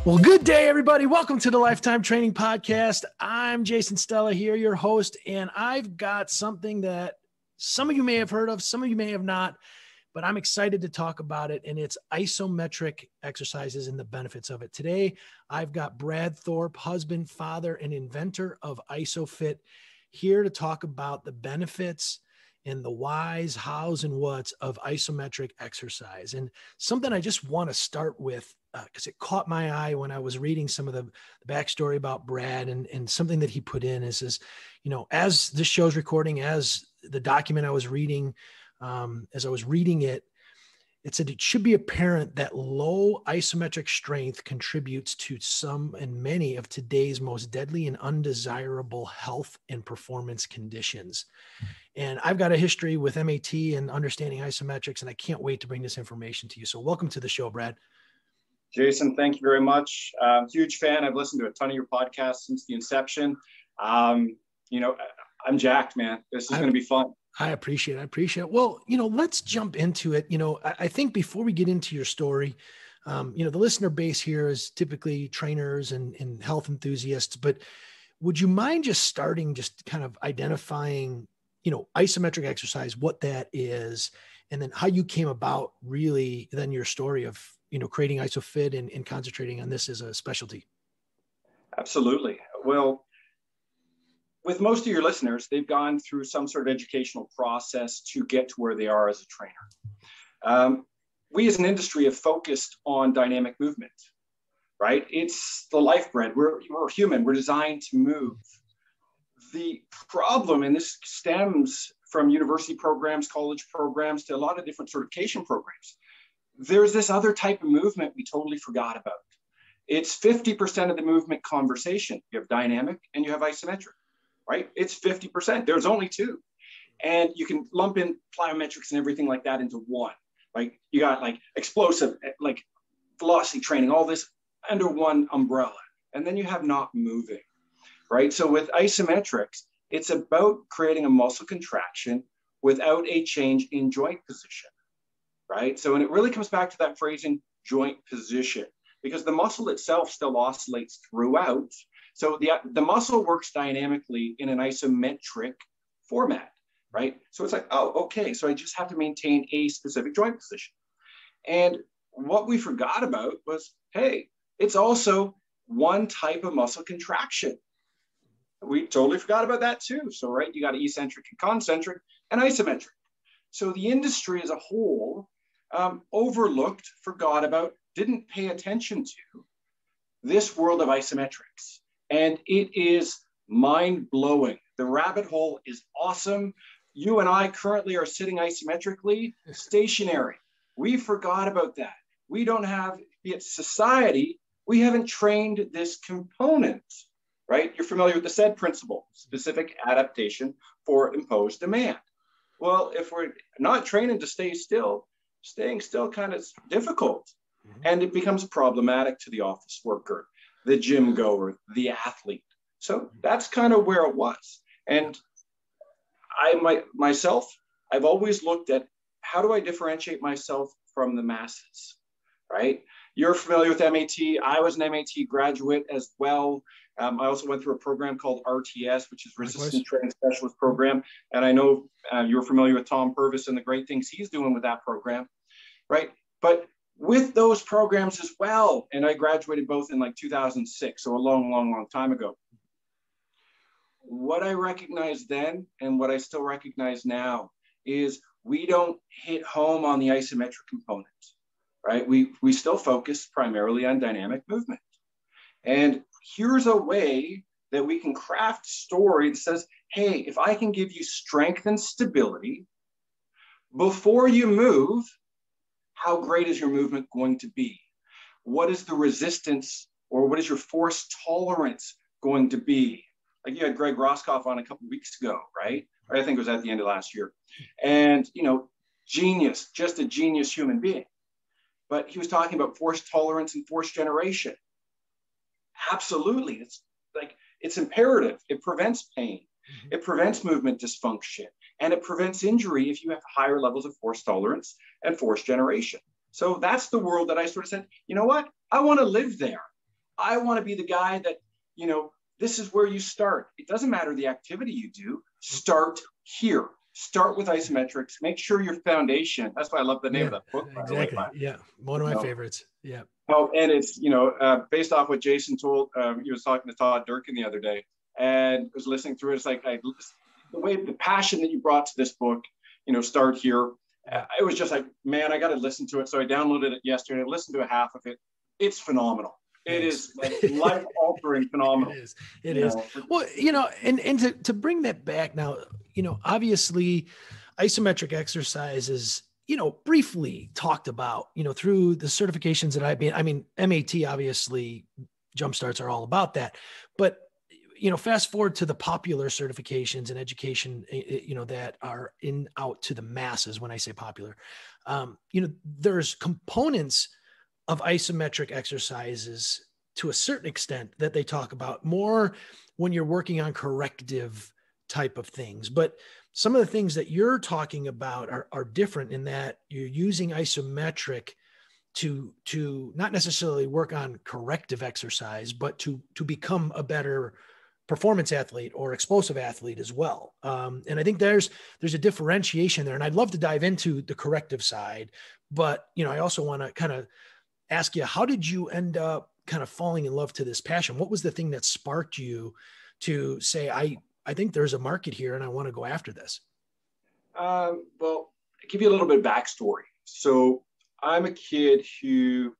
Well, good day, everybody. Welcome to the Lifetime Training Podcast. I'm Jason Stella here, your host, and I've got something that some of you may have heard of, some of you may have not, but I'm excited to talk about it, and it's isometric exercises and the benefits of it. Today, I've got Brad Thorpe, husband, father, and inventor of Isophit, here to talk about the benefits and the whys, hows, and whats of isometric exercise. And something I just want to start with, because it caught my eye when I was reading some of the backstory about Brad, and something that he put in is, you know, as this show's recording, as the document I was reading, as I was reading it, it said it should be apparent that low isometric strength contributes to some and many of today's most deadly and undesirable health and performance conditions. And I've got a history with MAT and understanding isometrics, and I can't wait to bring this information to you. So welcome to the show, Brad. Jason, thank you very much. Huge fan. I've listened to a ton of your podcasts since the inception. You know, I'm jacked, man. This is going to be fun. I appreciate it. Well, you know, let's jump into it. You know, I think before we get into your story, you know, the listener base here is typically trainers and health enthusiasts, but would you mind just starting, just kind of identifying, you know, isometric exercise, what that is, and then how you came about really then your story of, you know, creating Isophit and concentrating on this as a specialty? Absolutely. Well, with most of your listeners, they've gone through some sort of educational process to get to where they are as a trainer. We as an industry have focused on dynamic movement, right? It's the lifeblood. We're human. We're designed to move. The problem, and this stems from university programs, college programs, to a lot of different certification programs, there's this other type of movement we totally forgot about. It's 50% of the movement conversation. You have dynamic and you have isometric, right? It's 50%. There's only two. And you can lump in plyometrics and everything like that into one. Like you got like explosive, like velocity training, all this under one umbrella. And then you have not moving, right? So with isometrics, it's about creating a muscle contraction without a change in joint position, right? So, and it really comes back to that phrasing, joint position, because the muscle itself still oscillates throughout. So the muscle works dynamically in an isometric format, right? So it's like, oh, okay, so I just have to maintain a specific joint position. And what we forgot about was, hey, it's also one type of muscle contraction. We totally forgot about that too. So, right, you got eccentric and concentric and isometric. So the industry as a whole overlooked, forgot about, didn't pay attention to this world of isometrics. And it is mind-blowing. The rabbit hole is awesome. You and I currently are sitting isometrically, stationary. We forgot about that. We don't have, be it society, we haven't trained this component, right? You're familiar with the SAID principle, specific adaptation for imposed demand. Well, if we're not training to stay still, staying still kind of difficult. And it becomes problematic to the office worker, the gym goer, the athlete. So that's kind of where it was. And I've always looked at how do I differentiate myself from the masses, right? You're familiar with MAT. I was an MAT graduate as well. I also went through a program called RTS, which is Resistance Training Specialist Program. And I know you're familiar with Tom Purvis and the great things he's doing with that program, right? But with those programs as well, and I graduated both in like 2006, so a long time ago. What I recognized then and what I still recognize now is we don't hit home on the isometric component, right? We still focus primarily on dynamic movement. And here's a way that we can craft a story that says, hey, if I can give you strength and stability before you move, how great is your movement going to be? What is the resistance or what is your force tolerance going to be? Like you had Greg Roscoff on a couple of weeks ago, right? Or I think it was at the end of last year. And, you know, genius, just a genius human being. But he was talking about force tolerance and force generation. Absolutely. It's like, it's imperative. It prevents pain. It prevents movement dysfunction. And it prevents injury if you have higher levels of force tolerance and force generation. So that's the world that I sort of said, you know what? I want to live there. I want to be the guy that, you know, this is where you start. It doesn't matter the activity you do. Start here. Start with isometrics. Make sure your foundation. That's why I love the name of that book. Exactly. Yeah. One of my favorites. Yeah. Oh, and it's, you know, based off what Jason told, he was talking to Todd Durkin the other day, and was listening through it. It's like, the passion that you brought to this book, you know, start here. It was just like, man, I got to listen to it. So I downloaded it yesterday. I listened to a half of it. It's phenomenal. It is like life-altering phenomenal. It is. Well, you know, and to bring that back now, you know, obviously isometric exercises, you know, briefly talked about, you know, through the certifications that I've been, I mean, MAT, obviously jumpstarts are all about that, but, you know, fast forward to the popular certifications and education, you know, that are out to the masses. When I say popular, you know, there's components of isometric exercises to a certain extent that they talk about more when you're working on corrective type of things. But some of the things that you're talking about are different in that you're using isometric to not necessarily work on corrective exercise, but to become a better performance athlete or explosive athlete as well. And I think there's a differentiation there, and I'd love to dive into the corrective side, but, you know, I also want to kind of ask you, how did you end up kind of falling in love to this passion? What was the thing that sparked you to say, I think there's a market here and I want to go after this? Well, I'll give you a little bit of backstory. So I'm a kid who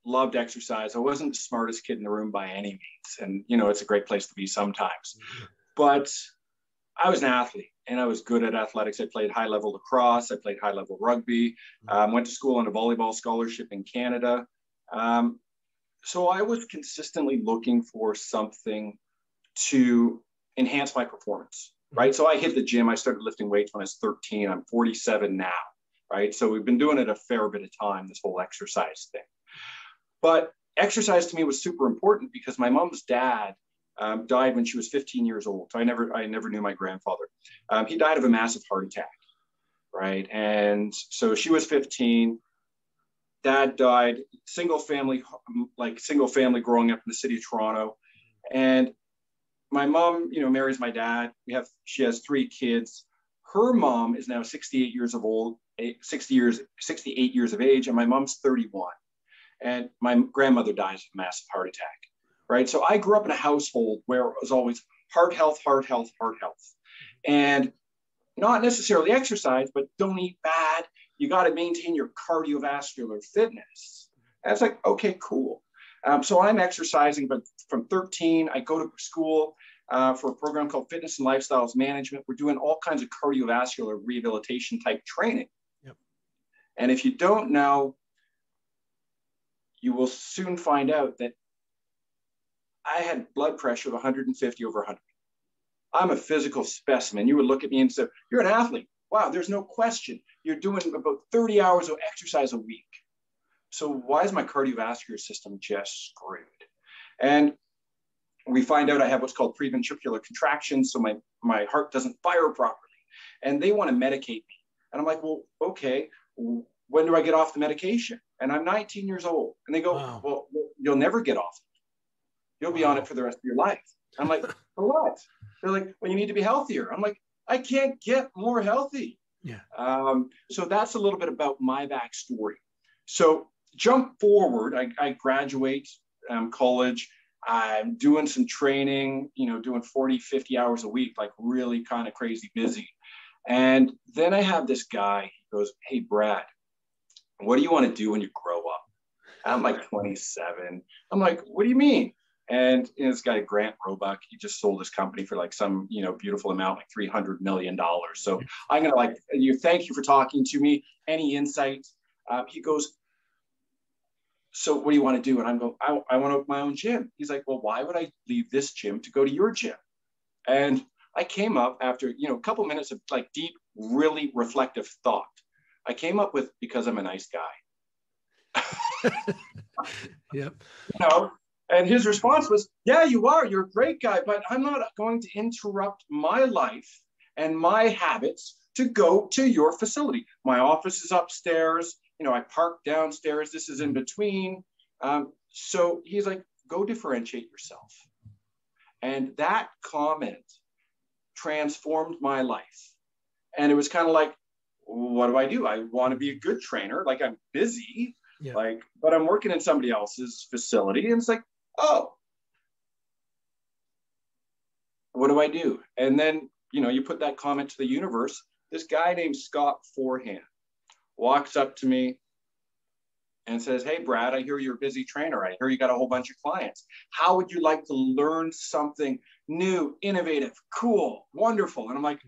loved exercise. I wasn't the smartest kid in the room by any means. And, you know, it's a great place to be sometimes, but I was an athlete and I was good at athletics. I played high level lacrosse. I played high level rugby, went to school on a volleyball scholarship in Canada. So I was consistently looking for something to enhance my performance, right? So I hit the gym. I started lifting weights when I was 13. I'm 47 now, right? So we've been doing it a fair bit of time, this whole exercise thing. But exercise to me was super important because my mom's dad died when she was 15 years old. So I never knew my grandfather. He died of a massive heart attack, right? And so she was 15. Dad died, single family growing up in the city of Toronto. And my mom, you know, marries my dad. She has 3 kids. Her mom is now 68 years of age, and my mom's 31. And my grandmother dies of a massive heart attack, right? So I grew up in a household where it was always heart health, heart health, heart health. And not necessarily exercise, but don't eat bad. You got to maintain your cardiovascular fitness. And it's like, okay, cool. So I'm exercising, but from 13, I go to school for a program called Fitness and Lifestyles Management. We're doing all kinds of cardiovascular rehabilitation type training. Yep. And if you don't know, you will soon find out that I had blood pressure of 150 over 100. I'm a physical specimen. You would look at me and say, you're an athlete. Wow, there's no question. You're doing about 30 hours of exercise a week. So why is my cardiovascular system just screwed? And we find out I have what's called preventricular contractions. So my heart doesn't fire properly. And they want to medicate me. And I'm like, well, okay, when do I get off the medication? And I'm 19 years old. And they go, wow. Well, you'll never get off it. You'll be on it for the rest of your life. I'm like, for what? They're like, well, you need to be healthier. I'm like, I can't get more healthy. Yeah. So that's a little bit about my backstory. So jump forward. I graduate college. I'm doing some training, you know, doing 40, 50 hours a week, like really kind of crazy busy. And then I have this guy, he goes, hey, Brad, what do you want to do when you grow up? I'm like 27. I'm like, what do you mean? And you know, this guy, Grant Roebuck, he just sold his company for like some, you know, beautiful amount, like $300 million. So I'm going to thank you for talking to me. Any insights? He goes, so what do you want to do? And I'm going, I want to open my own gym. He's like, well, why would I leave this gym to go to your gym? And I came up after, you know, a couple minutes of like deep, really reflective thought. I came up with, because I'm a nice guy. Yep. You know, and his response was, yeah, you are. You're a great guy, but I'm not going to interrupt my life and my habits to go to your facility. My office is upstairs. You know, I park downstairs. This is in between. So he's like, go differentiate yourself. And that comment transformed my life. And it was kind of like, what do? I want to be a good trainer. Like, I'm busy, like, but I'm working in somebody else's facility. And it's like, oh, what do I do? And then, you know, you put that comment to the universe. This guy named Scott Forehand walks up to me and says, hey, Brad, I hear you're a busy trainer. I hear you got a whole bunch of clients. How would you like to learn something new, innovative, cool, wonderful? And I'm like,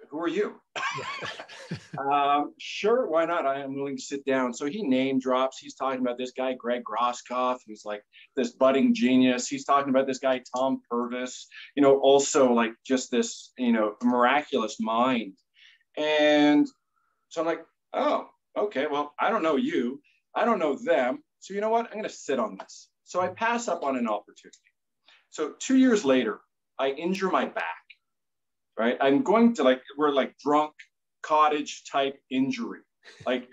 who are you? Sure, why not? I am willing to sit down. So he name drops. He's talking about this guy, Greg Groskopf, who's like this budding genius. He's talking about this guy, Tom Purvis, you know, also like just this, you know, miraculous mind. And so I'm like, oh, okay, well, I don't know you. I don't know them. So you know what? I'm going to sit on this. So I pass up on an opportunity. So 2 years later, I injure my back, right? I'm going to we're like drunk cottage type injury. Like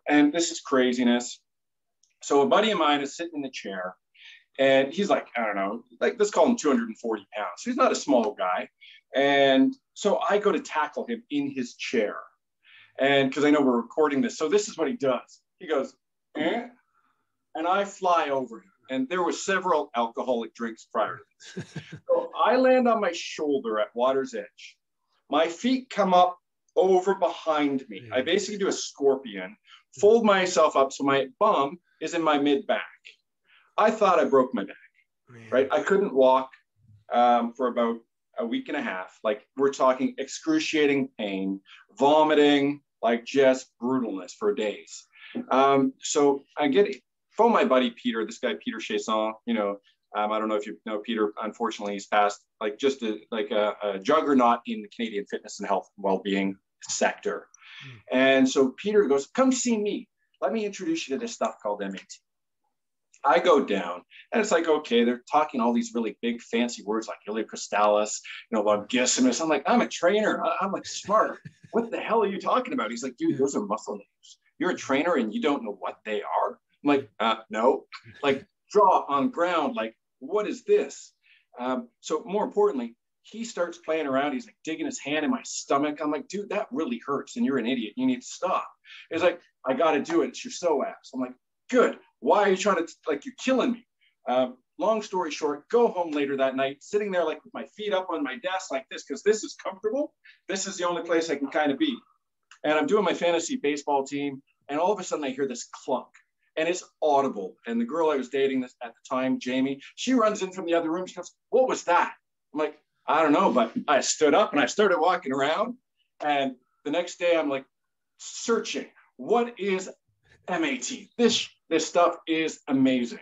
and this is craziness. So a buddy of mine is sitting in the chair and he's like, I don't know, like let's call him 240 pounds. So he's not a small guy. And so I go to tackle him in his chair. And because I know we're recording this. So this is what he does. He goes, eh? And I fly over him. And there were several alcoholic drinks prior to this. So I land on my shoulder at water's edge. My feet come up over behind me. I basically do a scorpion, fold myself up so my bum is in my mid back. I thought I broke my back, right? I couldn't walk for about a week and a half. Like, we're talking excruciating pain, vomiting, like just brutalness for days. So I phone my buddy Peter, this guy Peter Chasson, you know, I don't know if you know Peter. Unfortunately, he's passed. Like, just a juggernaut in the Canadian fitness and health and well-being sector. And so Peter goes, come see me. Let me introduce you to this stuff called MAT. I go down and it's like, okay, they're talking all these really big fancy words like iliocrostalis, you know, longissimus. I'm like, I'm a trainer. I'm like smart. What the hell are you talking about? He's like, dude, those are muscle names. You're a trainer and you don't know what they are. I'm like, no. Like, draw on ground. Like, what is this? So more importantly, he starts playing around. He's like digging his hand in my stomach. I'm like, dude, that really hurts. And you're an idiot. You need to stop. He's like, I got to do it. It's your psoas. I'm like, good. Why are you trying to, like, you're killing me. Long story short, go home later that night, sitting there like with my feet up on my desk like this, because this is comfortable. This is the only place I can kind of be. And I'm doing my fantasy baseball team. And all of a sudden I hear this clunk. And it's audible. And the girl I was dating at the time, Jamie, she runs in from the other room. She goes, what was that? I'm like, I don't know. But I stood up and I started walking around. And the next day I'm like searching. What is MAT? This stuff is amazing.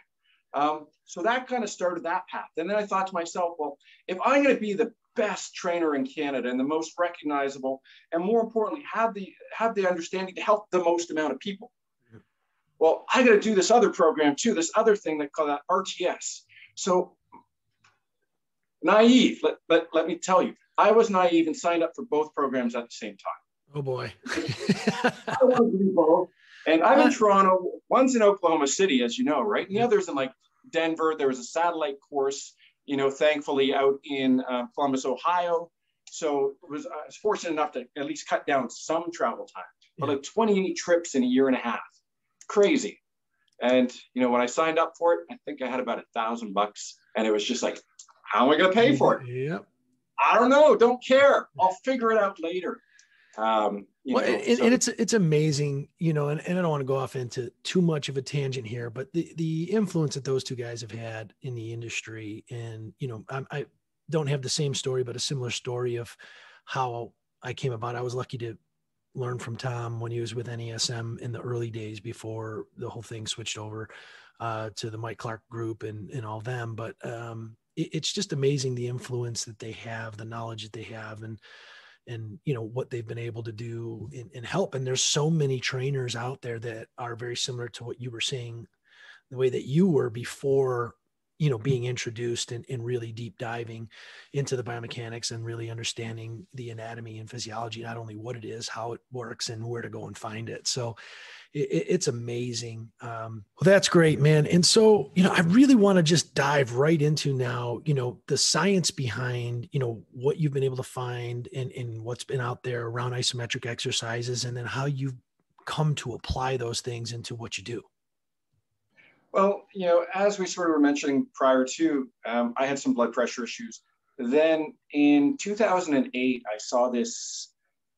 So that kind of started that path. And then I thought to myself, well, if I'm going to be the best trainer in Canada and the most recognizable, and more importantly, have the understanding to help the most amount of people, well, I got to do this other program too, this other thing that called that RTS. So naive, let me tell you, I was naive and signed up for both programs at the same time. Oh boy. I wanted to do both. And I'm in Toronto, one's in Oklahoma City, as you know, right? And the other's in like Denver. There was a satellite course, you know, thankfully out in Columbus, Ohio. So I was fortunate enough to at least cut down some travel time, but like 28 trips in a year and a half. Crazy. And, you know, when I signed up for it, I think I had about $1,000, and it was just like, how am I going to pay for it? Yep. I don't know. Don't care. I'll figure it out later. And it's amazing, you know, and I don't want to go off into too much of a tangent here, but the influence that those two guys have had in the industry, and, you know, I don't have the same story, but a similar story of how I came about. I was lucky to learn from Tom when he was with NESM in the early days before the whole thing switched over to the Mike Clark group and all them. But it's just amazing the influence that they have, the knowledge that they have, and you know, what they've been able to do in help. And there's so many trainers out there that are very similar to what you were saying, the way that you were before, you know, being introduced and really deep diving into the biomechanics and really understanding the anatomy and physiology, not only what it is, how it works, and where to go and find it. So It's amazing. Well, that's great, man. And so, I really want to just dive right into now, the science behind, what you've been able to find and what's been out there around isometric exercises, and then how you've come to apply those things into what you do. Well, as we sort of were mentioning prior to, I had some blood pressure issues. Then in 2008, I saw this,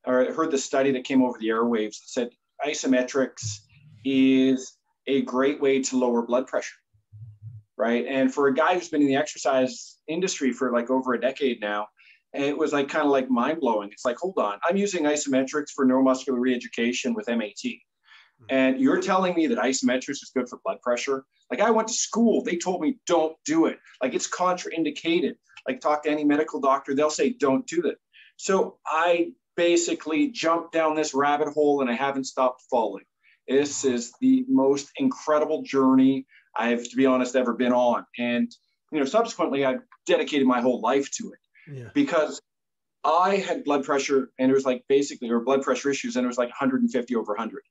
or I heard the study that came over the airwaves that said isometrics is a great way to lower blood pressure, right? And for a guy who's been in the exercise industry for like over a decade now, it was like kind of like mind blowing. It's like, hold on, I'm using isometrics for neuromuscular reeducation with MAT. And you're telling me that isometrics is good for blood pressure? Like, I went to school, they told me don't do it. Like, it's contraindicated. Like, talk to any medical doctor, they'll say don't do that. So I basically jumped down this rabbit hole and I haven't stopped falling. This is the most incredible journey I've, to be honest, ever been on. And, subsequently, I've dedicated my whole life to it because I had blood pressure and it was like basically, or blood pressure issues, and it was like 150 over 100.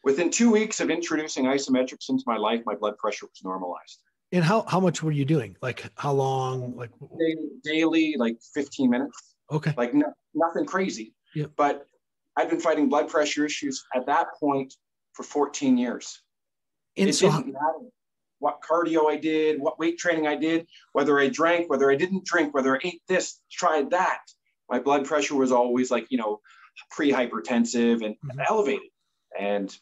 Within 2 weeks of introducing isometrics into my life, my blood pressure was normalized. And how much were you doing? Like how long? Like daily, like 15 minutes. Okay. Like nothing crazy. Yeah. But I've been fighting blood pressure issues at that point for 14 years. And it didn't matter what cardio I did, what weight training I did, whether I drank, whether I didn't drink, whether I ate this, tried that. My blood pressure was always like, pre-hypertensive and elevated. And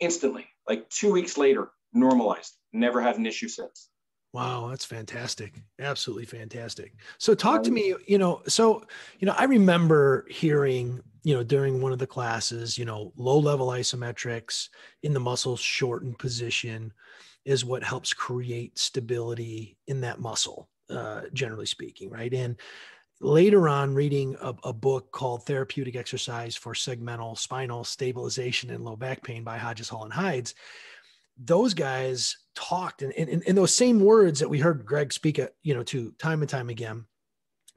instantly, like 2 weeks later, normalized. Never had an issue since. Wow, that's fantastic. Absolutely fantastic. So talk to me, I remember hearing, during one of the classes, low level isometrics in the muscle shortened position is what helps create stability in that muscle, generally speaking, right? And later on, reading a book called Therapeutic Exercise for Segmental Spinal Stabilization and Low Back Pain by Hodges, Hall, and Hides, those guys talked, and in those same words that we heard Greg speak, to time and time again,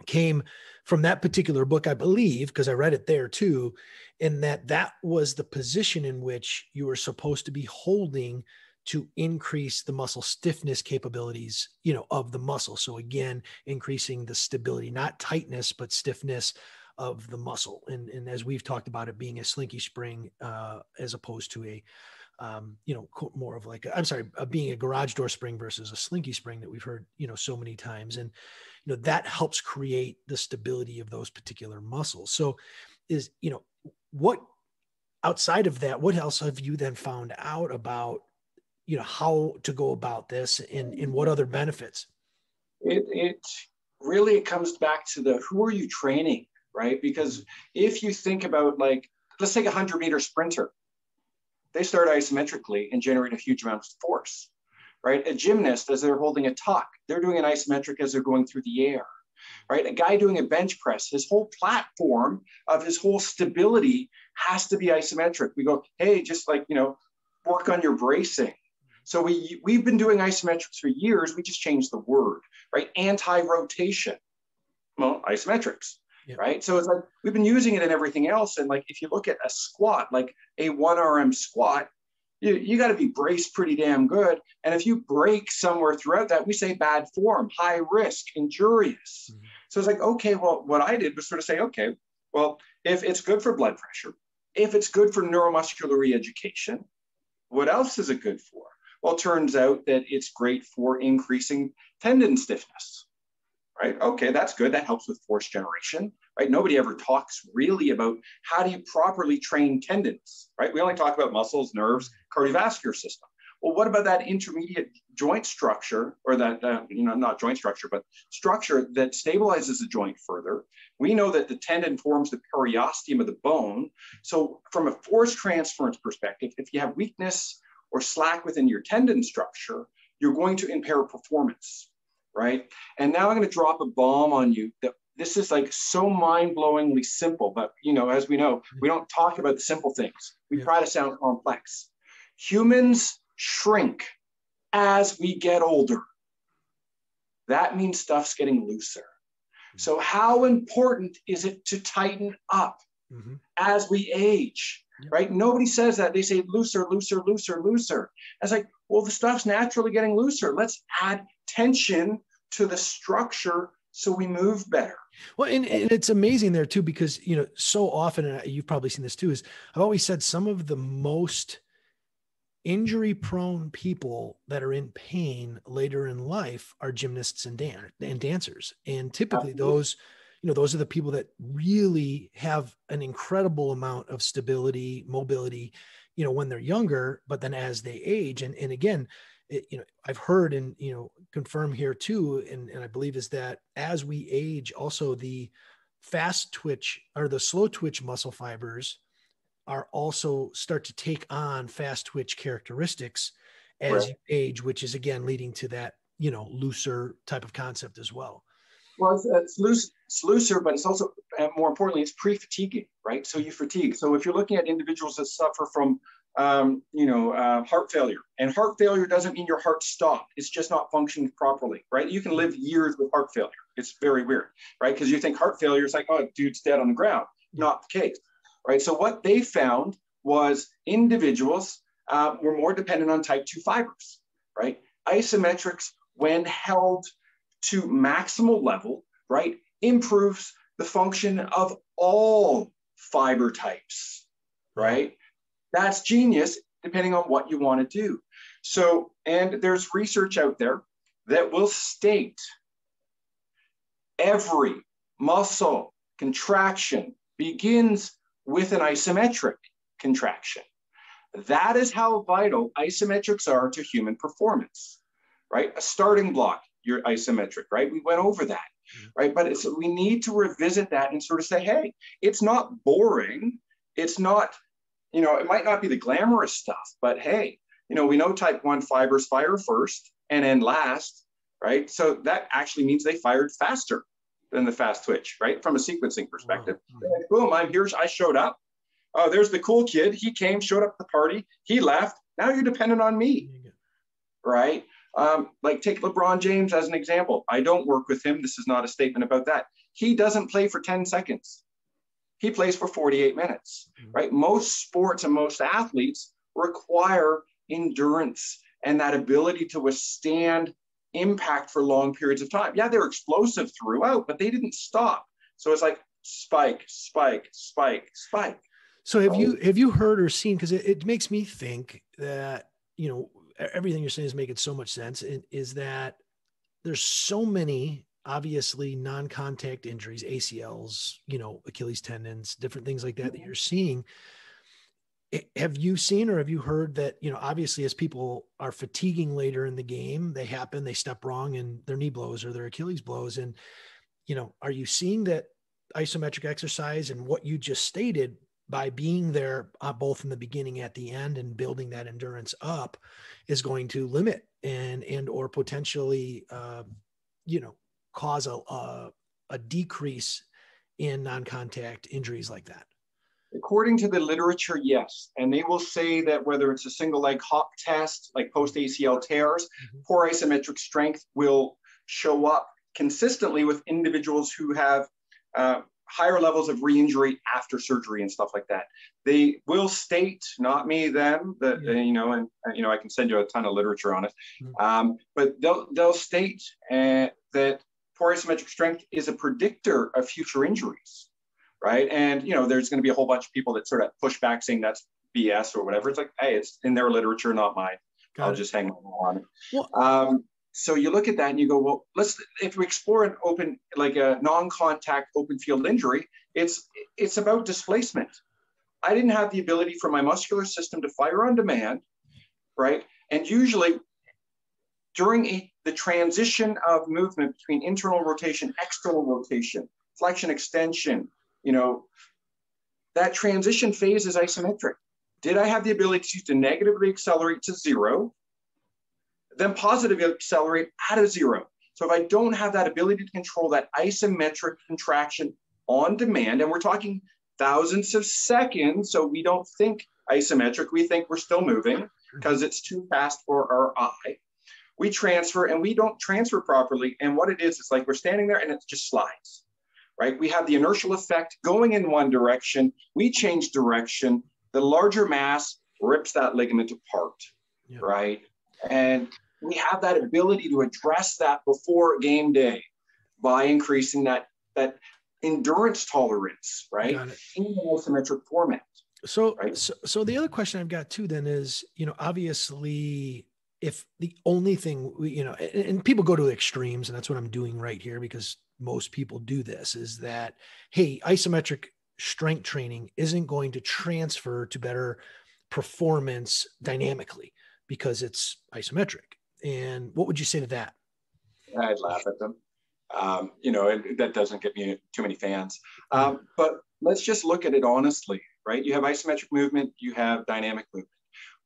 came from that particular book, I believe, because I read it there too, and that was the position in which you were supposed to be holding to increase the muscle stiffness capabilities, of the muscle. So again, increasing the stability, not tightness, but stiffness of the muscle. And as we've talked about, it being a slinky spring, as opposed to a, more of like, being a garage door spring versus a slinky spring that we've heard, so many times. And, that helps create the stability of those particular muscles. So what outside of that, what else have you then found out about, how to go about this and what other benefits? It really comes back to who are you training, right? Because if you think about, like, let's take a 100-meter sprinter. They start isometrically and generate a huge amount of force, right? A gymnast, as they're holding a tuck, they're doing an isometric as they're going through the air, right? A guy doing a bench press, his whole platform of his whole stability has to be isometric. We go, hey, just like, work on your bracing. So we've been doing isometrics for years. We just changed the word, right? Anti-rotation. Well, isometrics, right? So it's like we've been using it in everything else. And like if you look at a squat, like a 1RM squat, you got to be braced pretty damn good. And if you break somewhere throughout that, we say bad form, high risk, injurious. So it's like, okay, well, what I did was sort of say, okay, well, if it's good for blood pressure, if it's good for neuromuscular reeducation, what else is it good for? Well, it turns out that it's great for increasing tendon stiffness, right? Okay, that's good. That helps with force generation, right? Nobody ever talks really about how do you properly train tendons, right? We only talk about muscles, nerves, cardiovascular system. Well, what about that intermediate joint structure, or that, not joint structure, but structure that stabilizes the joint further? We know that the tendon forms the periosteum of the bone. So from a force transference perspective, if you have weakness or slack within your tendon structure, you're going to impair performance, right? And now I'm going to drop a bomb on you that this is like so mind-blowingly simple, but as we know, we don't talk about the simple things. We try to sound complex. Humans shrink as we get older. That means stuff's getting looser. So how important is it to tighten up as we age? right? Nobody says that. They say looser, looser, looser, looser. I was like, well, the stuff's naturally getting looser. Let's add tension to the structure so we move better. Well, and it's amazing there too, because, so often, and you've probably seen this too, is I've always said some of the most injury prone people that are in pain later in life are gymnasts and dancers. And typically those are the people that really have an incredible amount of stability, mobility, when they're younger, but then as they age, and again, I've heard and, confirm here too. And I believe is that as we age, also the fast twitch or the slow twitch muscle fibers are also start to take on fast twitch characteristics as you age, which is again leading to that, looser type of concept as well. Well, it's looser, but it's also, more importantly, it's pre-fatiguing, right? So you fatigue. So if you're looking at individuals that suffer from, heart failure, and heart failure doesn't mean your heart stopped. It's just not functioning properly, right? You can live years with heart failure. It's very weird, right? Because you think heart failure is like, oh, dude's dead on the ground. Not the case, right? So what they found was individuals were more dependent on type 2 fibers, right? Isometrics, when held to maximal level, right, improves the function of all fiber types, right? That's genius, depending on what you want to do. So, and there's research out there that will state every muscle contraction begins with an isometric contraction. That is how vital isometrics are to human performance, right? A starting block, your isometric, right? We went over that, right? But we need to revisit that and sort of say, hey, it's not boring. It's not, it might not be the glamorous stuff, but hey, we know type 1 fibers fire first and then last, right? So that actually means they fired faster than the fast twitch, right? From a sequencing perspective. Wow. Boom, I showed up. Oh, there's the cool kid. He came, showed up at the party. He left. Now you're dependent on me, right? Like take LeBron James as an example. I don't work with him. This is not a statement about that. He doesn't play for 10 seconds. He plays for 48 minutes, right? Most sports and most athletes require endurance and that ability to withstand impact for long periods of time. Yeah, they're explosive throughout, but they didn't stop. So it's like spike, spike, spike, spike. So have you heard or seen, because it makes me think that, everything you're saying is making so much sense, is that there's so many obviously non-contact injuries, ACLs, Achilles tendons, different things like that you're seeing. Have you seen or have you heard that, obviously as people are fatiguing later in the game, they step wrong and their knee blows or their Achilles blows. And, are you seeing that isometric exercise and what you just stated by being there both in the beginning, at the end, and building that endurance up is going to limit and or potentially, cause a decrease in non-contact injuries like that? According to the literature, yes. And they will say that whether it's a single leg hop test, like post ACL tears, poor isometric strength will show up consistently with individuals who have higher levels of re-injury after surgery and stuff like that. They will state, not me, them, that, I can send you a ton of literature on it. But they'll state that poor isometric strength is a predictor of future injuries, right? And, there's going to be a whole bunch of people that sort of push back saying that's BS or whatever. It's like, hey, it's in their literature, not mine. I'll just hang on it. Well, so you look at that and you go, well, if we explore an open, like a non-contact open field injury, it's about displacement. I didn't have the ability for my muscular system to fire on demand, right? And usually during the transition of movement between internal rotation, external rotation, flexion, extension, that transition phase is isometric. Did I have the ability to negatively accelerate to 0, then positively accelerate out of 0? So if I don't have that ability to control that isometric contraction on demand, and we're talking thousands of seconds, so we don't think isometric, we think we're still moving because it's too fast for our eye. We transfer and we don't transfer properly. And what it is, it's like we're standing there and it just slides, right? We have the inertial effect going in one direction. We change direction. The larger mass rips that ligament apart, Yep. right? And we have that ability to address that before game day by increasing that endurance tolerance, right? Got it. In the isometric format. So, Right. so the other question I've got too then is, obviously if the only thing and people go to the extremes, and that's what I'm doing right here because most people do this, is that, hey, isometric strength training isn't going to transfer to better performance dynamically because it's isometric. And what would you say to that? I'd laugh at them. That doesn't get me too many fans. But let's just look at it honestly, right? You have isometric movement, you have dynamic movement.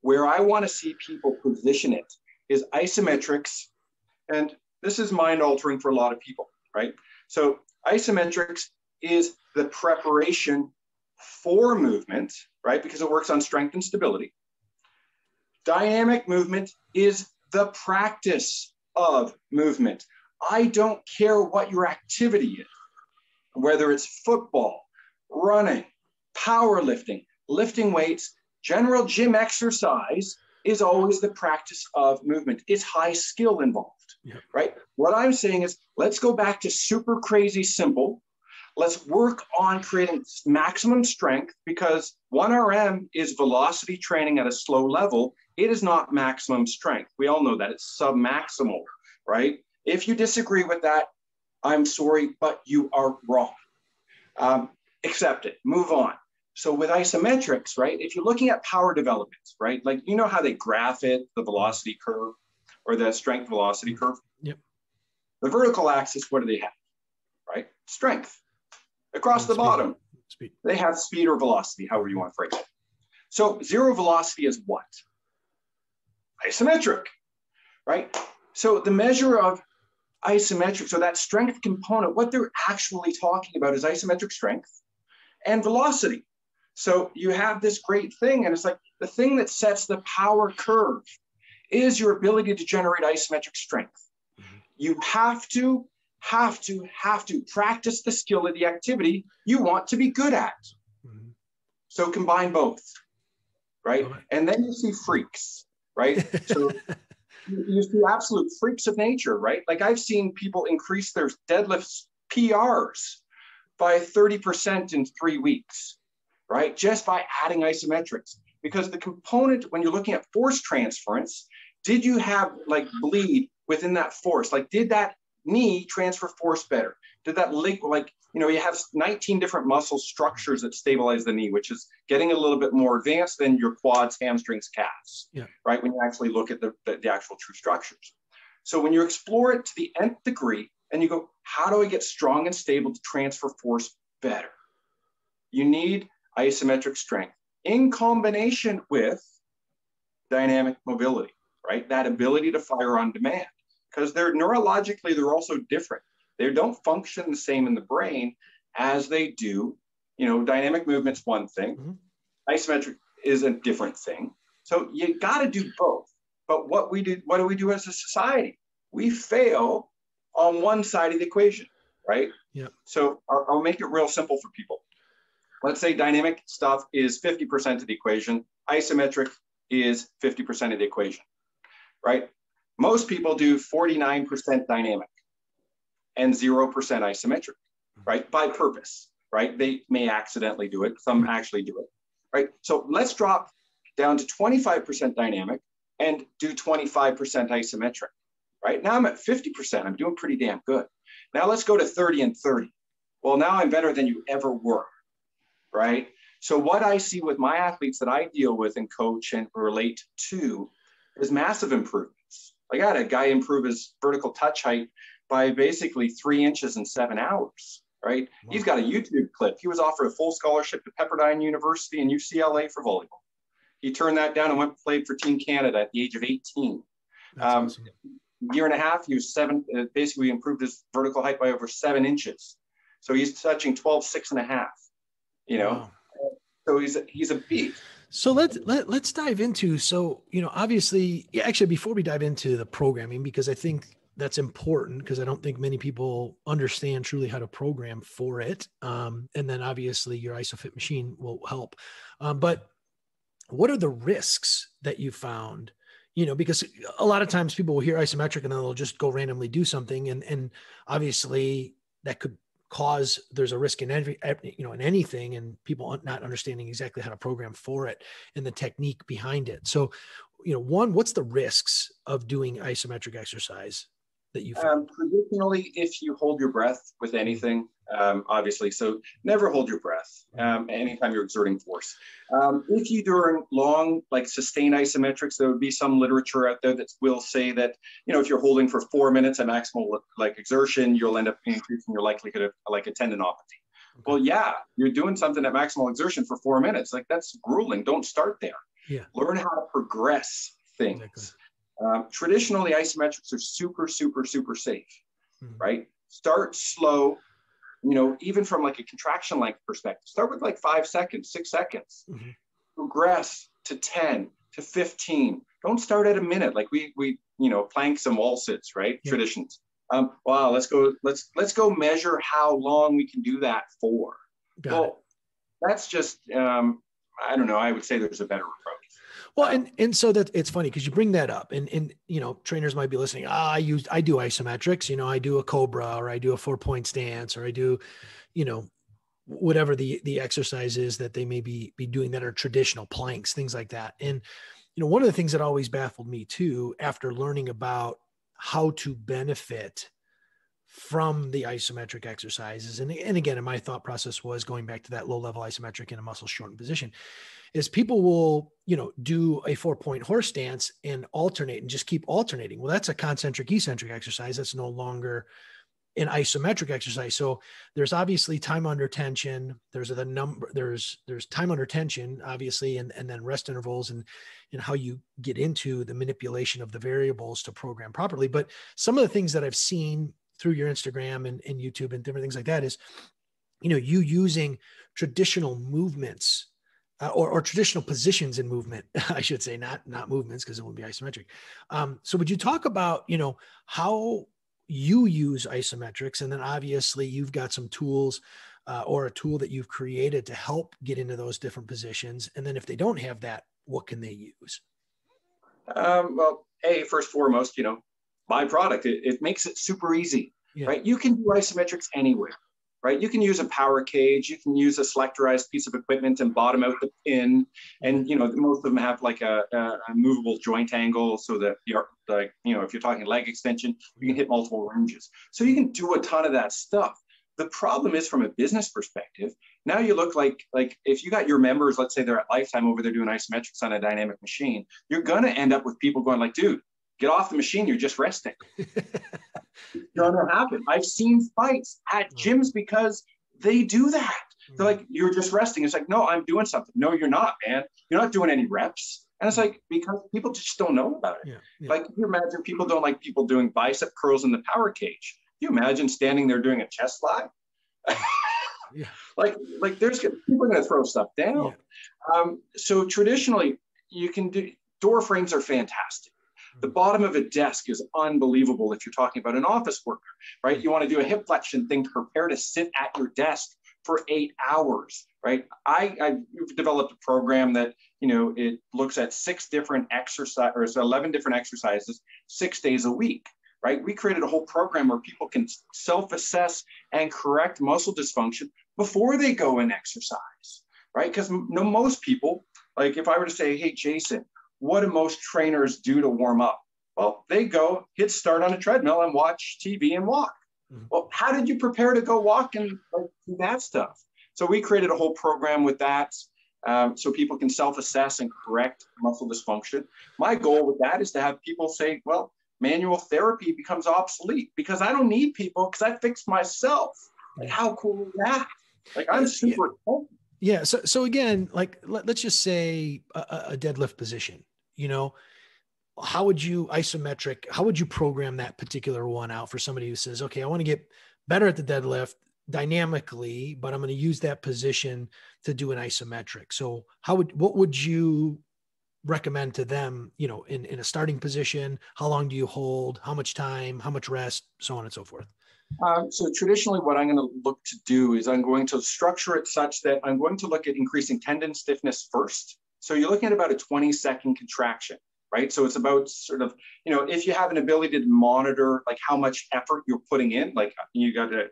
Where I want to see people position it is isometrics, and this is mind altering for a lot of people, right? So isometrics is the preparation for movement, right? Because it works on strength and stability. Dynamic movement is the practice of movement. I don't care what your activity is, whether it's football, running, powerlifting, lifting weights, general gym exercise is always the practice of movement. It's high skill involved, right? What I'm saying is, let's go back to super crazy simple. Let's work on creating maximum strength, because 1RM is velocity training at a slow level. It is not maximum strength. We all know that. It's submaximal, right? If you disagree with that, I'm sorry, but you are wrong. Accept it, move on. So with isometrics, right, if you're looking at power development, right, like, how they graph it, the velocity curve or the strength velocity curve. Yep. The vertical axis, what do they have, right? Strength. Across the bottom, speed. They have speed or velocity, however you want to phrase it. So zero velocity is what? Isometric, right? So the measure of isometric, so that strength component, what they're actually talking about is isometric strength and velocity. So you have this great thing, and it's like the thing that sets the power curve is your ability to generate isometric strength. Mm-hmm. You have to practice the skill of the activity you want to be good at. Mm-hmm. So combine both, right? And then you see freaks, right? So you see absolute freaks of nature, right? Like, I've seen people increase their deadlifts PRs by 30% in 3 weeks, right? Just by adding isometrics. Because the component, when you're looking at force transference, did you have like bleed within that force? Like, did that knee transfer force better? Did that leg, you have 19 different muscle structures that stabilize the knee, which is getting a little bit more advanced than your quads, hamstrings, calves, right? When you actually look at the actual true structures. So when you explore it to the nth degree and you go, how do I get strong and stable to transfer force better? You need isometric strength in combination with dynamic mobility, right? That ability to fire on demand, because they're neurologically, they're also different. They don't function the same in the brain as they do. Dynamic movement's one thing. Mm-hmm. Isometric is a different thing. So you got to do both. But what do we do as a society? We fail on one side of the equation, right? Yeah. So I'll make it real simple for people. Let's say dynamic stuff is 50% of the equation. Isometric is 50% of the equation, right? Most people do 49% dynamic and 0% isometric, right? By purpose, right? They may accidentally do it. Some actually do it, right? So let's drop down to 25% dynamic and do 25% isometric, right? Now I'm at 50%. I'm doing pretty damn good. Now let's go to 30 and 30. Well, now I'm better than you ever were, right? So what I see with my athletes that I deal with and coach and relate to is massive improvements. Like, I had a guy improve his vertical touch height by basically 3 inches in 7 hours, right? Wow. He's got a YouTube clip. He was offered a full scholarship to Pepperdine University and UCLA for volleyball. He turned that down and went and played for Team Canada at the age of 18. Awesome. Year and a half, he was basically improved his vertical height by over 7 inches. So he's touching 12.6.5, Wow. So he's a beast. So let's dive into, obviously, actually, before we dive into the programming, because I think that's important, because I don't think many people understand truly how to program for it. And then obviously your Isofit machine will help. But what are the risks that you found? Because a lot of times people will hear isometric and then they'll just go randomly do something. And obviously that could cause, there's a risk in in anything, and people not understanding exactly how to program for it and the technique behind it. So, one, what's the risks of doing isometric exercise that you found? Traditionally, if you hold your breath with anything, obviously, so never hold your breath anytime you're exerting force. If you during long, like sustained isometrics, there would be some literature out there that will say that, if you're holding for 4 minutes at maximal like exertion, you'll end up increasing your likelihood of like a tendinopathy. Okay. Well, yeah, you're doing something at maximal exertion for 4 minutes. Like, that's grueling. Don't start there. Yeah. Learn how to progress things. Exactly. Traditionally, isometrics are super, super, super safe, right? Start slow, even from like a contraction length perspective. Start with like 5 seconds, 6 seconds. Progress to 10 to 15. Don't start at a minute like we planks and wall sits, right? Yeah. Traditions. Wow, let's go measure how long we can do that for. That's just I don't know. I would say there's a better approach. Well, and so that it's funny because you bring that up, and trainers might be listening. I do isometrics. I do a cobra, or I do a 4-point stance, or I do, whatever the exercise is that they may be doing that are traditional planks, things like that. And one of the things that always baffled me too, after learning about how to benefit from the isometric exercises, and again, my thought process was going back to that low level isometric in a muscle shortened position, is people will, do a 4-point horse stance and alternate and just keep alternating. Well, that's a concentric eccentric exercise. That's no longer an isometric exercise. So there's obviously time under tension. There's time under tension, obviously, and then rest intervals and how you get into the manipulation of the variables to program properly. But some of the things that I've seen through your Instagram and YouTube and different things like that is, you using traditional movements or traditional positions in movement, I should say, not movements, because it wouldn't be isometric. So would you talk about, how you use isometrics? And then obviously you've got some tools or a tool that you've created to help get into those different positions. And then if they don't have that, what can they use? Well, first and foremost, my product, it makes it super easy, right? You can do isometrics anywhere, right? You can use a power cage, you can use a selectorized piece of equipment and bottom out the pin. And, most of them have like a movable joint angle so that you're like, if you're talking leg extension, you can hit multiple ranges. So you can do a ton of that stuff. The problem is, from a business perspective, now you look like if you got your members, let's say they're at Lifetime over there doing isometrics on a dynamic machine, you're going to end up with people going like, dude, get off the machine. You're just resting. It's going to happen. I've seen fights at gyms because they do that. They're like, you're just resting. It's like, no, I'm doing something. No, you're not, man. You're not doing any reps. And it's like, because people just don't know about it. Like, if you imagine people don't like people doing bicep curls in the power cage. Can you imagine standing there doing a chest fly? Like there's people are going to throw stuff down. So traditionally, you can do door frames are fantastic. The bottom of a desk is unbelievable if you're talking about an office worker, right? You want to do a hip flexion thing to prepare to sit at your desk for 8 hours, right? I've developed a program that, it looks at 6 different exercise, or it's 11 different exercises, 6 days a week, right? We created a whole program where people can self-assess and correct muscle dysfunction before they go and exercise, right? Because most people, like if I were to say, hey, Jason, what do most trainers do to warm up? Well, they go hit start on a treadmill and watch TV and walk. Well, how did you prepare to go walk and do that stuff? So we created a whole program with that so people can self-assess and correct muscle dysfunction. My goal with that is to have people say, well, manual therapy becomes obsolete because I don't need people because I fixed myself. Like, how cool is that? Like, I'm super cool. Yeah. So again, like, let's just say a deadlift position, how would you program that particular one out for somebody who says, okay, I want to get better at the deadlift dynamically, but I'm going to use that position to do an isometric. So what would you recommend to them, in a starting position? How long do you hold? How much time? How much rest? So on and so forth. So traditionally, what I'm going to look to do is I'm going to structure it such that I'm going to look at increasing tendon stiffness first. So you're looking at about a 20-second contraction, right? So it's about sort of, if you have an ability to monitor like how much effort you're putting in, like you got a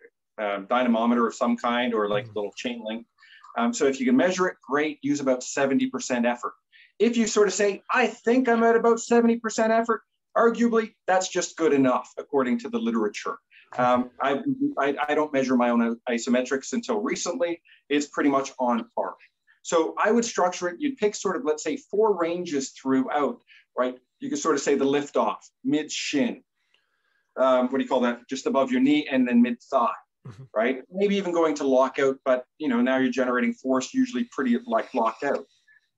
dynamometer of some kind or like a little chain link. So if you can measure it, great, use about 70% effort. If you sort of say, I think I'm at about 70% effort, arguably that's just good enough according to the literature. I don't measure my own isometrics until recently. It's pretty much on par. So I would structure it. You'd pick sort of, let's say, 4 ranges throughout, right? You could sort of say the lift off, mid shin. What do you call that? Just above your knee and then mid thigh, right? Maybe even going to lockout, but now you're generating force usually pretty like locked out,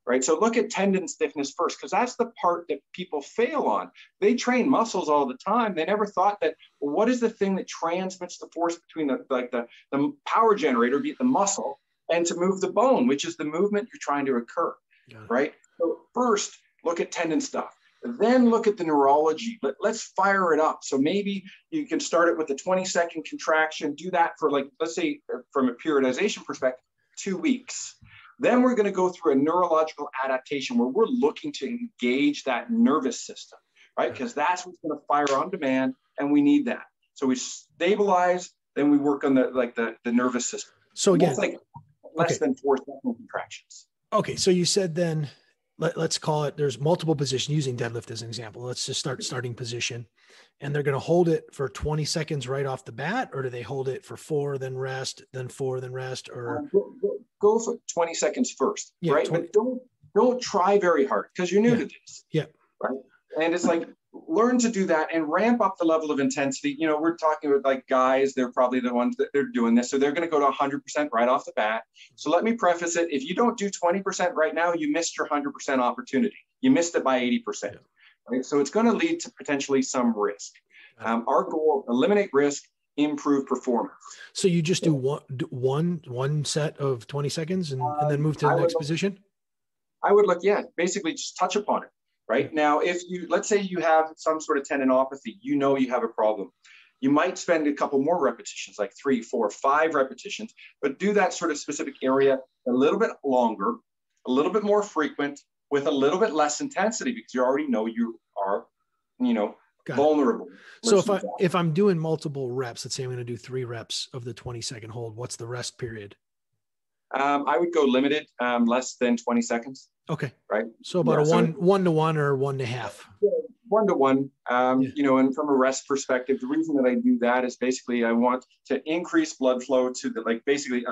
right? So look at tendon stiffness first, because that's the part that people fail on. They train muscles all the time. They never thought that, well, what is the thing that transmits the force between the power generator, be it the muscle, and to move the bone, which is the movement you're trying to occur, right? So first, look at tendon stuff. Then look at the neurology. Let's fire it up. So maybe you can start it with a 20-second contraction. Do that for like, let's say from a periodization perspective, 2 weeks. Then we're going to go through a neurological adaptation where we're looking to engage that nervous system, right? Because that's what's going to fire on demand, and we need that. So we stabilize, then we work on the nervous system. So again, that's like less than 4-second contractions. Okay, so you said then, let's call it, there's multiple positions, using deadlift as an example. Let's just start starting position, and they're going to hold it for 20 seconds right off the bat, or do they hold it for 4, then rest, then 4, then rest, or go for 20 seconds first, right? 20. But don't try very hard because you're new to this. Yeah. Right. And it's like, learn to do that and ramp up the level of intensity. We're talking about like guys, they're probably the ones that they're doing this. So they're going to go to 100% right off the bat. So let me preface it. If you don't do 20% right now, you missed your 100% opportunity. You missed it by 80%. Right? So it's going to lead to potentially some risk. Our goal, eliminate risk, improve performance. So you just do one set of 20 seconds and then move to the next position? I would look, basically just touch upon it. Right now, if let's say you have some sort of tendinopathy, you have a problem. You might spend a couple more repetitions, like 3, 4, 5 repetitions, but do that sort of specific area a little bit longer, a little bit more frequent, with a little bit less intensity, because you already know you are, vulnerable. So if I'm doing multiple reps, let's say I'm going to do 3 reps of the 20-second hold, what's the rest period? I would go limited, less than 20 seconds. Okay. Right. So about a 1-to-1 or 1.5. 1-to-1, and from a rest perspective, the reason that I do that is basically I want to increase blood flow to basically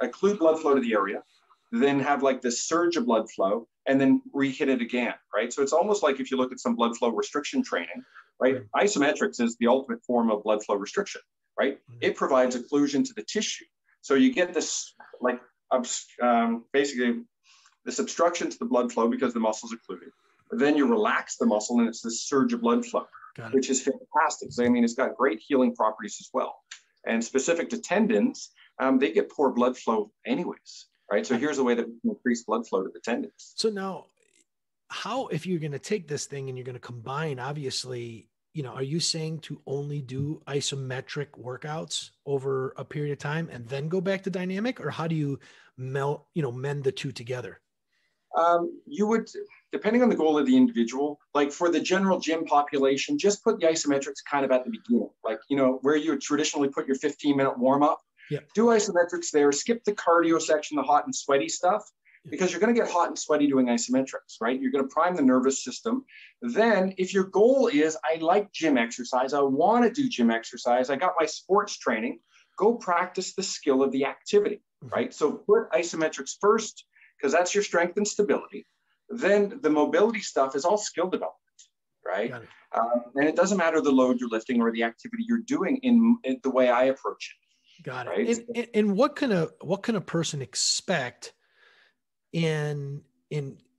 occlude blood flow to the area, then have like this surge of blood flow and then re-hit it again. Right. So it's almost like if you look at some blood flow restriction training, right? Isometrics is the ultimate form of blood flow restriction, right? It provides occlusion to the tissue. So you get this basically this obstruction to the blood flow because the muscle's occluded. But then you relax the muscle and it's this surge of blood flow, which is fantastic. So, it's got great healing properties as well. And specific to tendons, they get poor blood flow anyways, right? So here's a way that we can increase blood flow to the tendons. So now, if you're going to take this thing and you're going to combine, obviously, are you saying to only do isometric workouts over a period of time and then go back to dynamic, or how do you mend the two together? You would, depending on the goal of the individual, like for the general gym population, just put the isometrics kind of at the beginning, like, where you would traditionally put your 15-minute warm up. Do isometrics there, skip the cardio section, the hot and sweaty stuff, because you're going to get hot and sweaty doing isometrics, right? You're going to prime the nervous system. Then if your goal is, I like gym exercise, I want to do gym exercise, I got my sports training, go practice the skill of the activity, right? So put isometrics first, because that's your strength and stability. Then the mobility stuff is all skill development, right? And it doesn't matter the load you're lifting or the activity you're doing in the way I approach it. Got it. Right? And what can a person expect in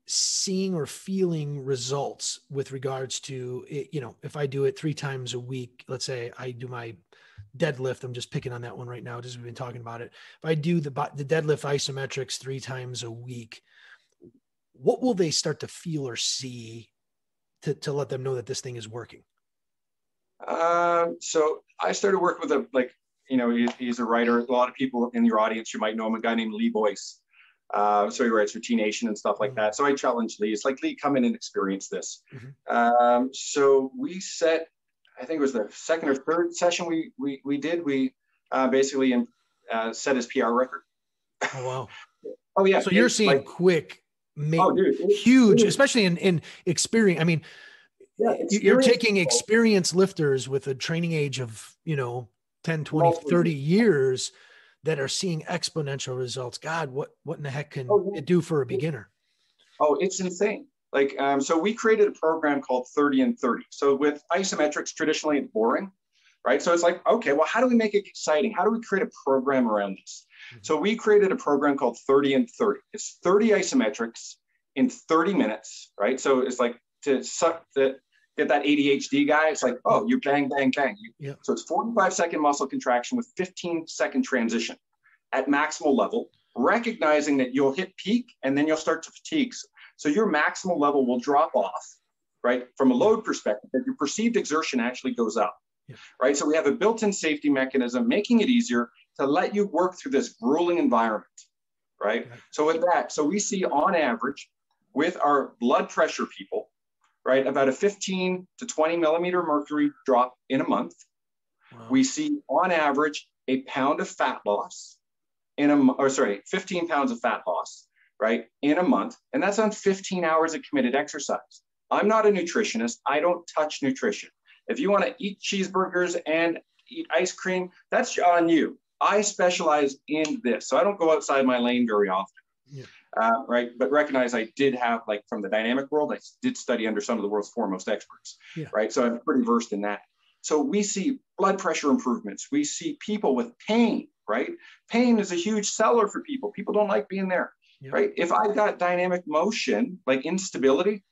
seeing or feeling results with regards to, if I do it 3 times a week, let's say I do my deadlift, I'm just picking on that one right now, just we've been talking about it. If I do the deadlift isometrics 3 times a week, what will they start to feel or see to let them know that this thing is working? So I started working with he's a writer. A lot of people in your audience, you might know him, a guy named Lee Boyce. So he writes for T Nation and stuff like that. So I challenged Lee. It's like, Lee, come in and experience this. So we set, I think it was the second or third session we did. We basically set his PR record. Oh, wow. Oh, yeah. So you're seeing like, quick, huge, especially in experience. I mean, you're taking experienced lifters with a training age of, 10, 20, 30 years that are seeing exponential results. God, what in the heck can it do for a beginner? Oh, it's insane. Like, so we created a program called 30 and 30. So with isometrics, traditionally it's boring, right? So it's like, okay, well, how do we make it exciting? How do we create a program around this? So we created a program called 30 and 30. It's 30 isometrics in 30 minutes, right? So it's like to get that ADHD guy. It's like, oh, you bang, bang, bang. So it's 45-second muscle contraction with 15-second transition at maximal level, recognizing that you'll hit peak and then you'll start to fatigue. So your maximal level will drop off, right? From a load perspective, that your perceived exertion actually goes up, right? So we have a built-in safety mechanism, making it easier to let you work through this grueling environment, right? So with that, so we see on average with our blood pressure people, right, about a 15 to 20 millimeter mercury drop in a month. We see on average a pound of fat loss 15 pounds of fat loss, right, in a month. And that's on 15 hours of committed exercise. I'm not a nutritionist. I don't touch nutrition. If you want to eat cheeseburgers and eat ice cream, that's on you. I specialize in this. So I don't go outside my lane very often. Right. But recognize I did have, like, from the dynamic world, I did study under some of the world's foremost experts. Right. So I'm pretty versed in that. So we see blood pressure improvements. We see people with pain, right? Pain is a huge seller for people. People don't like being there, right? If I've got dynamic motion, like instabilities,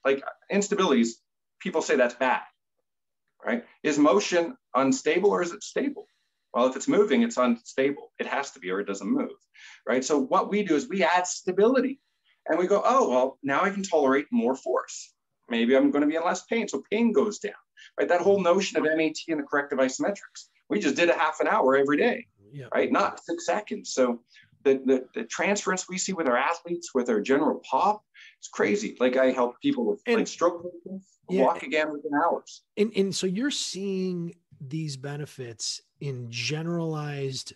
people say that's bad, right? Is motion unstable or is it stable? Well, if it's moving, it's unstable. It has to be, or it doesn't move, right? So what we do is we add stability and we go, oh, well, now I can tolerate more force. Maybe I'm going to be in less pain. So pain goes down, right? That whole notion of MAT and the corrective isometrics. We just did a half an hour every day, right? Not 6 seconds. So the transference we see with our athletes, with our general pop, it's crazy. Like, I help people with like stroke walk again within hours. And so you're seeing these benefits in generalized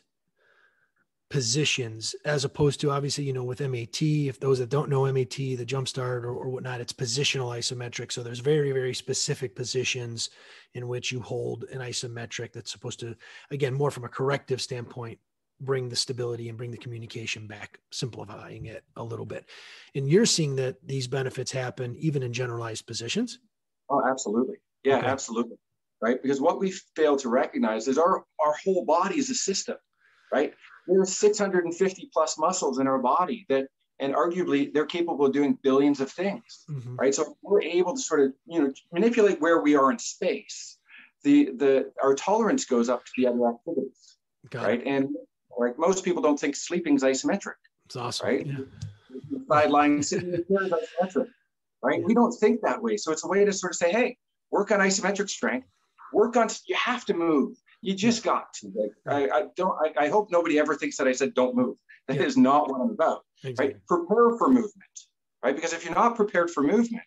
positions, as opposed to, obviously, with MAT, if those that don't know MAT, the jumpstart or whatnot, it's positional isometric. So there's very, very specific positions in which you hold an isometric that's supposed to, again, more from a corrective standpoint, bring the stability and bring the communication back, simplifying it a little bit. And you're seeing that these benefits happen even in generalized positions? Oh, absolutely. Yeah, absolutely. Right. Because what we fail to recognize is our whole body is a system, right? There's 650 plus muscles in our body and arguably they're capable of doing billions of things, right? So we're able to sort of, manipulate where we are in space. Our tolerance goes up to the other activities, right? And like, most people don't think sleeping is isometric. It's awesome, right? Sideline sitting in chairs isometric, right? We don't think that way. So it's a way to sort of say, hey, work on isometric strength. You have to move. You just got to. Like, I hope nobody ever thinks that I said don't move. That is not what I'm about. Right? Prepare for movement, right? Because if you're not prepared for movement,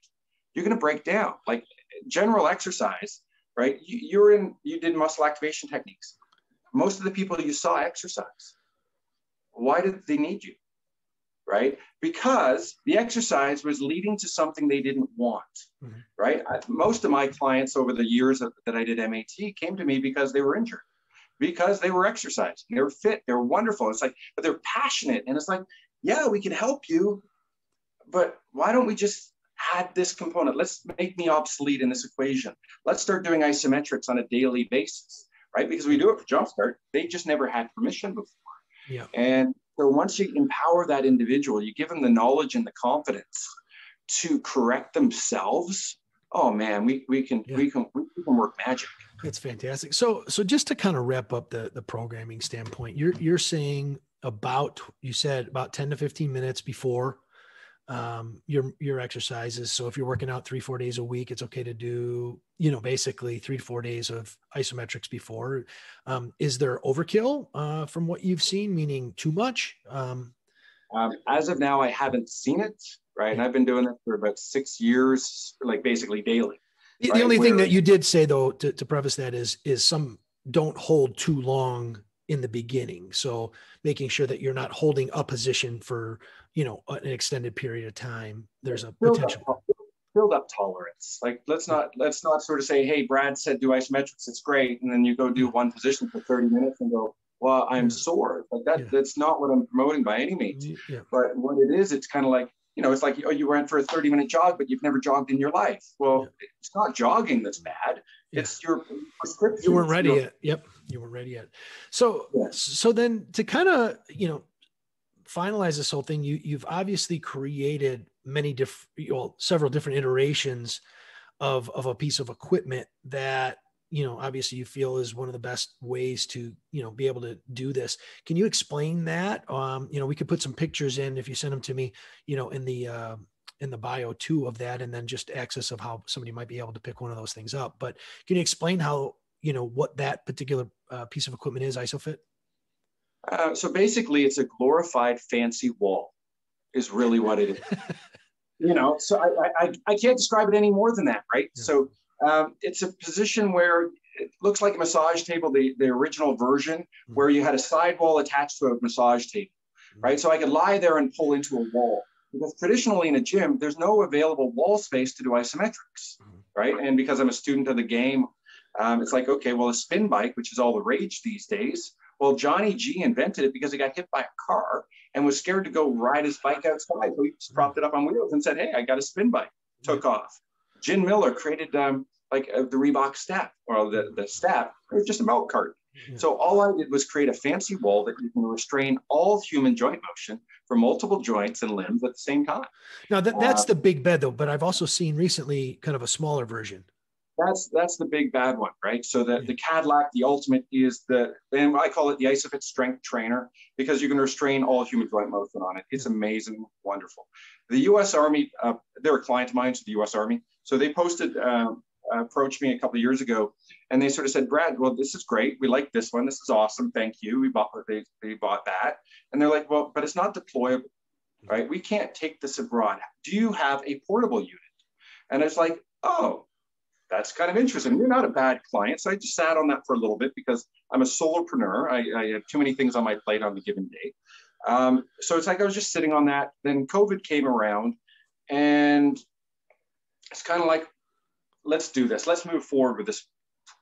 you're going to break down. Like, general exercise, right? You did muscle activation techniques. Most of the people you saw exercise, why did they need you? Right? Because the exercise was leading to something they didn't want, right? Most of my clients over the years that I did MAT came to me because they were injured, because they were exercising, they were fit, they were wonderful. It's like, but they're passionate. And it's like, yeah, we can help you, but why don't we just add this component? Let's make me obsolete in this equation. Let's start doing isometrics on a daily basis, right? Because we do it for Jumpstart. They just never had permission before. And so once you empower that individual, you give them the knowledge and the confidence to correct themselves. Oh man, we can work magic. That's fantastic. So just to kind of wrap up the programming standpoint, you're saying you said about 10 to 15 minutes before your exercises. So if you're working out 3-4 days a week, it's okay to do, basically 3 to 4 days of isometrics before. Is there overkill from what you've seen, meaning too much? As of now, I haven't seen it, right? And I've been doing it for about 6 years, like basically daily. The only thing that you did say, though, to preface that is some don't hold too long in the beginning. So making sure that you're not holding a position for, an extended period of time. There's a potential. Build up tolerance. Like, let's not sort of say, hey, Brad said do isometrics, it's great. And then you go do one position for 30 minutes and go, well, I'm sore. Like that's not what I'm promoting by any means. Yeah. But what it is, it's kind of like, it's like, oh, you went for a 30-minute jog, but you've never jogged in your life. Well, it's not jogging that's bad. It's your prescription. You weren't ready yet. Yep. You weren't ready yet. So then to kind of, finalize this whole thing, you've obviously created several different iterations of a piece of equipment that, obviously you feel is one of the best ways to, be able to do this. Can you explain that? We could put some pictures in if you send them to me, in the bio too of that, and then just access of how somebody might be able to pick one of those things up. But can you explain how, what that particular piece of equipment is, Isofit? So basically it's a glorified fancy wall is really what it is. So I can't describe it any more than that, right? Yeah. So it's a position where it looks like a massage table, the original version, where you had a sidewall attached to a massage table, right? So I could lie there and pull into a wall. Because traditionally in a gym, there's no available wall space to do isometrics, right? And because I'm a student of the game, it's like, okay, well, a spin bike, which is all the rage these days. Well, Johnny G invented it because he got hit by a car and was scared to go ride his bike outside. So he just propped it up on wheels and said, hey, I got a spin bike. Took off. Jim Miller created the Reebok step, or the step. It was just a milk carton. Yeah. So all I did was create a fancy wall that you can restrain all human joint motion for multiple joints and limbs at the same time. Now that's the big bed though, but I've also seen recently kind of a smaller version. That's the big bad one, right? So the Cadillac, the Ultimate is and I call it the Isophit Strength Trainer because you can restrain all human joint motion on it. It's amazing, wonderful. The U.S. Army, they're a client of mine, so the U.S. Army. So they approached me a couple of years ago, and they sort of said, Brad, well, this is great. We like this one. This is awesome. Thank you. They bought that. And they're like, well, but it's not deployable, right? We can't take this abroad. Do you have a portable unit? And it's like, oh, that's kind of interesting. You're not a bad client. So I just sat on that for a little bit because I'm a solopreneur. I have too many things on my plate on the given day. So it's like I was just sitting on that. Then COVID came around, and it's kind of like, let's do this. Let's move forward with this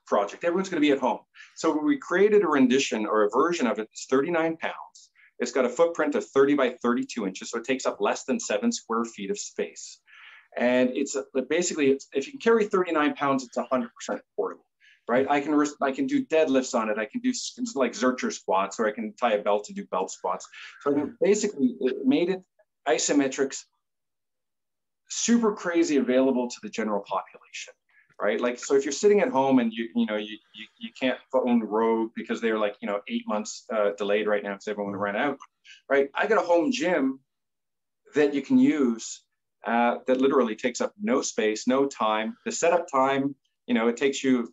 project. Everyone's going to be at home. So we created a rendition or a version of it. It's 39 pounds. It's got a footprint of 30 by 32 inches. So it takes up less than 7 square feet of space. And it's basically, if you can carry 39 pounds, it's 100% portable, right? I can do deadlifts on it. I can do like Zercher squats, or I can tie a belt to do belt squats. So basically it made it isometrics super crazy available to the general population, right? Like, so if you're sitting at home and you can't phone the road because they're like, 8 months delayed right now because everyone ran out, right? I got a home gym that you can use that literally takes up no space, no time. The setup time, it takes you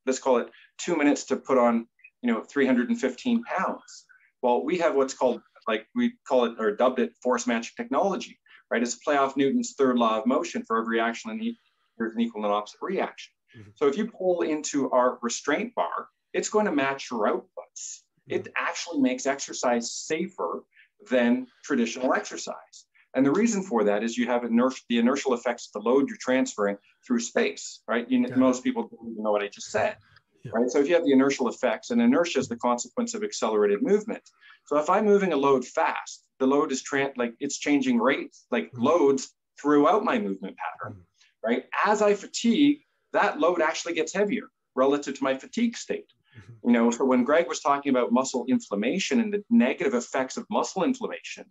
let's call it 2 minutes to put on, 315 pounds. Well, we have what's called, we call it or dubbed it force matching technology, right? It's play off Newton's third law of motion. For every action, there's an equal and opposite reaction. Mm-hmm. So if you pull into our restraint bar, it's going to match your outputs. Mm-hmm. It actually makes exercise safer than traditional exercise. And the reason for that is you have the inertial effects of the load you're transferring through space, right? Most people don't even know what I just said, right? So if you have the inertial effects, and inertia is the consequence of accelerated movement. So if I'm moving a load fast, the load is it's changing rates, loads throughout my movement pattern, right? As I fatigue, that load actually gets heavier relative to my fatigue state. So when Greg was talking about muscle inflammation and the negative effects of muscle inflammation,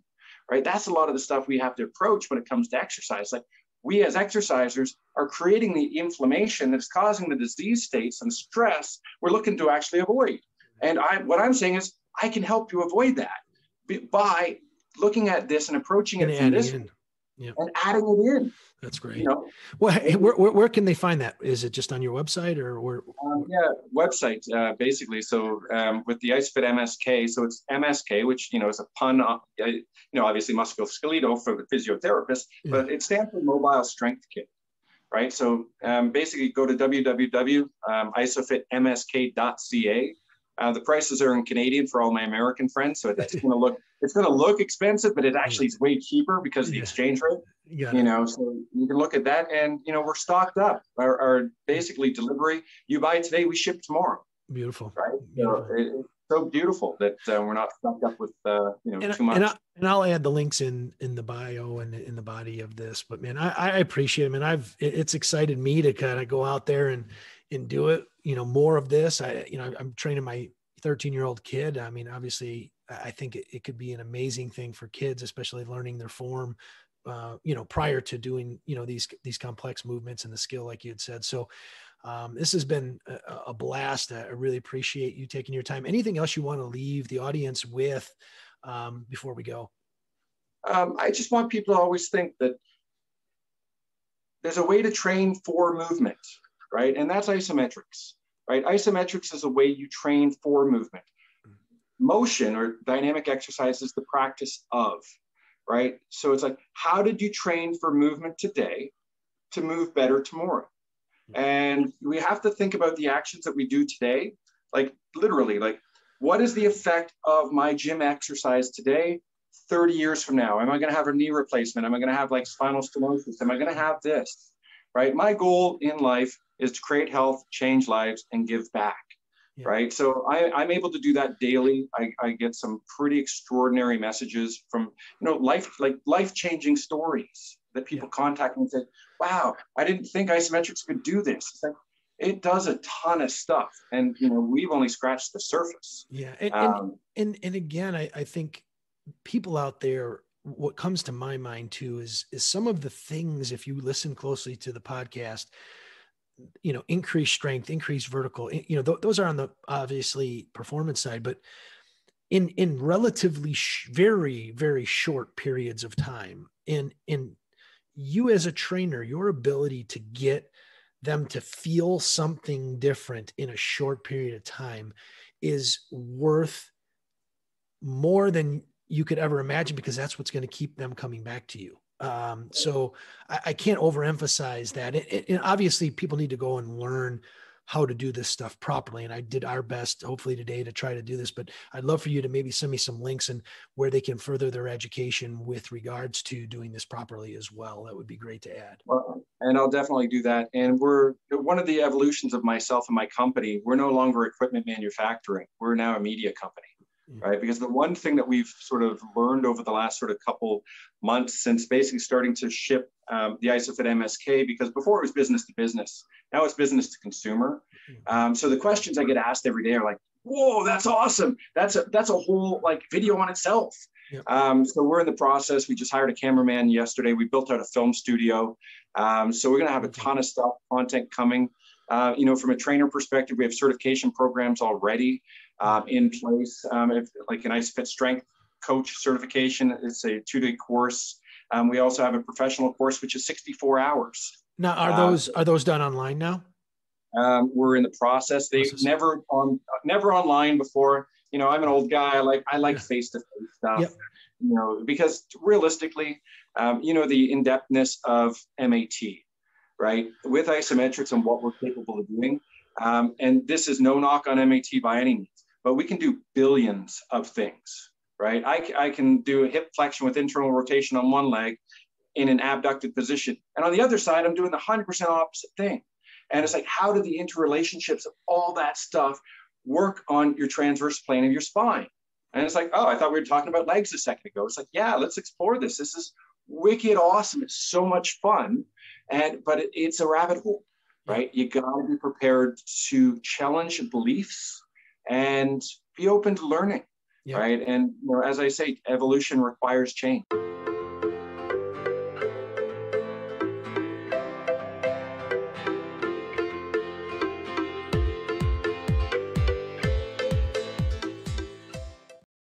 right? That's a lot of the stuff we have to approach when it comes to exercise. Like, we as exercisers are creating the inflammation that's causing the disease states and stress we're looking to actually avoid. And what I'm saying is I can help you avoid that by looking at this and approaching it from this. and adding it in. That's great. You know, well, hey, where can they find that? Is it just on your website or where? Yeah, website, basically. So with the Isophit M.S.K, so it's M.S.K, which, you know, is a pun, you know, obviously musculoskeletal for the physiotherapist, but it stands for Mobile Strength Kit, right? So basically go to www.isofitmsk.ca. The prices are in Canadian for all my American friends, so it's going to look expensive, but it actually is way cheaper because of the exchange rate. You know, so you can look at that, and you know, we're stocked up. Our basically delivery. You buy today, we ship tomorrow. Beautiful, right? Beautiful. So it's so beautiful that we're not stuck up with you know, too much. And I'll add the links in the bio and in the body of this. But man, I appreciate it, man. It's excited me to kind of go out there and do it. You know, more of this. I'm training my 13-year-old kid. I mean, obviously, I think it could be an amazing thing for kids, especially learning their form. You know, prior to doing, you know, these complex movements and the skill, like you had said. So this has been a blast. I really appreciate you taking your time. Anything else you want to leave the audience with before we go? I just want people to always think that there's a way to train for movement, right? And that's isometrics, right? Isometrics is a way you train for movement. Motion or dynamic exercise is the practice of, right? So it's like, how did you train for movement today to move better tomorrow? And we have to think about the actions that we do today, like literally, like what is the effect of my gym exercise today 30 years from now? Am I going to have a knee replacement? Am I going to have like spinal stenosis? Am I going to have this, right? My goal in life is to create health, change lives, and give back. Yeah. Right. So I'm able to do that daily. I get some pretty extraordinary messages from, you know, life-changing stories that people contact me and say, wow, I didn't think isometrics could do this. It's like, it does a ton of stuff. And, you know, we've only scratched the surface. Yeah. And again, I think people out there, what comes to my mind too, is some of the things, if you listen closely to the podcast, you know, increased strength, increased vertical, you know, those are on the obviously performance side, but in relatively very, very short periods of time, in you as a trainer, your ability to get them to feel something different in a short period of time is worth more than you could ever imagine, because that's what's going to keep them coming back to you. So I can't overemphasize that. And obviously people need to go and learn how to do this stuff properly. And I did our best, hopefully today, to try to do this, but I'd love for you to maybe send me some links and where they can further their education with regards to doing this properly as well. That would be great to add. Well, and I'll definitely do that. And we're one of the evolutions of myself and my company. We're no longer equipment manufacturing. We're now a media company. Right? Because the one thing that we've sort of learned over the last sort of couple months since basically starting to ship the Isophit M.S.K, because before it was business to business, now it's business to consumer. So the questions I get asked every day are like, whoa, that's awesome. That's a whole like video on itself. Yep. So we're in the process. We just hired a cameraman yesterday. We built out a film studio. So we're going to have a ton of stuff, content coming. You know, from a trainer perspective, we have certification programs already in place. Like an Isofit Strength Coach certification, it's a 2-day course. We also have a professional course, which is 64 hours. Now, are those done online now? We're in the process. They've never online before. You know, I'm an old guy. I like face-to-face stuff. Yep. You know, because realistically, you know, the in-depthness of MAT. Right, with isometrics and what we're capable of doing. And this is no knock on MAT by any means, but we can do billions of things, right? I can do a hip flexion with internal rotation on one leg in an abducted position. And on the other side, I'm doing the 100% opposite thing. And it's like, how do the interrelationships of all that stuff work on your transverse plane of your spine? And it's like, oh, I thought we were talking about legs a second ago. It's like, yeah, let's explore this. This is wicked awesome. It's so much fun. But it's a rabbit hole, right? You got to be prepared to challenge beliefs and be open to learning, right? And you know, as I say, evolution requires change.